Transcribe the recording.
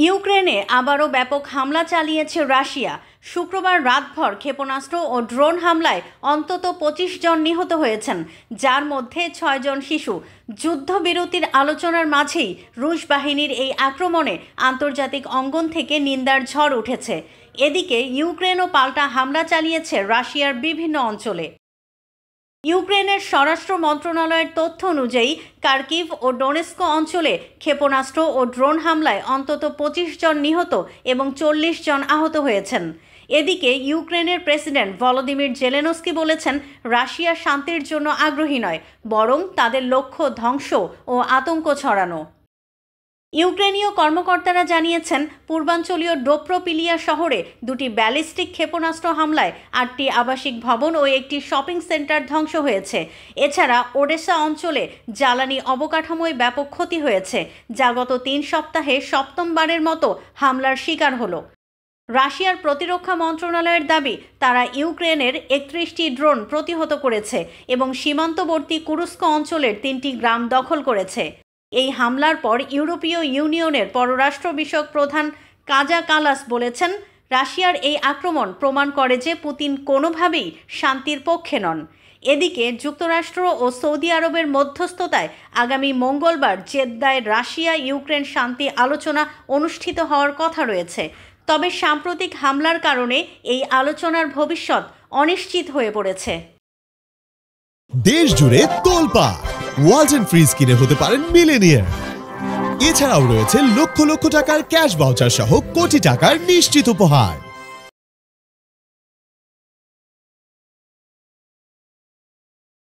ইউক্রেনে আবারও ব্যাপক হামলা চালিয়েছে রাশিয়া। শুক্রবার রাতভর ক্ষেপণাস্ত্র ও ড্রোন হামলায় অন্তত ২৫ জন নিহত হয়েছেন, যার মধ্যে ৬ জন শিশু। যুদ্ধবিরতির আলোচনার মাঝেই রুশ বাহিনীর এই আক্রমণে আন্তর্জাতিক অঙ্গন থেকে নিন্দার ঝড় উঠেছে। এদিকে ইউক্রেনও পাল্টা হামলা চালিয়েছে রাশিয়ার বিভিন্ন অঞ্চলে। ইউক্রেনের স্বরাষ্ট্র মন্ত্রণালয়ের তথ্য অনুযায়ী কার্কিভ ও ডোনেস্ক অঞ্চলে ক্ষেপণাস্ত্র ও ড্রোন হামলায় অন্তত ২৫ জন নিহত এবং ৪০ জন আহত হয়েছেন। এদিকে ইউক্রেনের প্রেসিডেন্ট ভলোদিমির জেলেনস্কি বলেছেন, রাশিয়া শান্তির জন্য আগ্রহী নয়, বরং তাদের লক্ষ্য ধ্বংস ও আতঙ্ক ছড়ানো। ইউক্রেনীয় কর্মকর্তারা জানিয়েছেন, পূর্বাঞ্চলীয় ডোপ্রোপিলিয়া শহরে দুটি ব্যালিস্টিক ক্ষেপণাস্ত্র হামলায় ৮টি আবাসিক ভবন ও একটি শপিং সেন্টার ধ্বংস হয়েছে। এছাড়া ওডেসা অঞ্চলে জ্বালানি অবকাঠামোয় ব্যাপক ক্ষতি হয়েছে, যা গত ৩ সপ্তাহে সপ্তমবারের মতো হামলার শিকার হলো। রাশিয়ার প্রতিরক্ষা মন্ত্রণালয়ের দাবি, তারা ইউক্রেনের ৩১টি ড্রোন প্রতিহত করেছে এবং সীমান্তবর্তী কুরস্ক অঞ্চলের ৩টি গ্রাম দখল করেছে। এই হামলার পর ইউরোপীয় ইউনিয়নের পররাষ্ট্র বিষয়ক প্রধান কাজা কালাস বলেছেন, রাশিয়ার এই আক্রমণ প্রমাণ করে যে পুতিন কোনোভাবেই শান্তির পক্ষে নন। এদিকে যুক্তরাষ্ট্র ও সৌদি আরবের মধ্যস্থতায় আগামী মঙ্গলবার জেদ্দায় রাশিয়া ইউক্রেন শান্তি আলোচনা অনুষ্ঠিত হওয়ার কথা রয়েছে। তবে সাম্প্রতিক হামলার কারণে এই আলোচনার ভবিষ্যৎ অনিশ্চিত হয়ে পড়েছে। দেশ জুড়ে তোলপাড় ওয়ালটন ফ্রিজ কিনে হতে পারেন মিলেনিয়ার। এছাড়াও রয়েছে লক্ষ লক্ষ টাকার ক্যাশ ভাউচার সহ কোটি টাকার নিশ্চিত উপহার।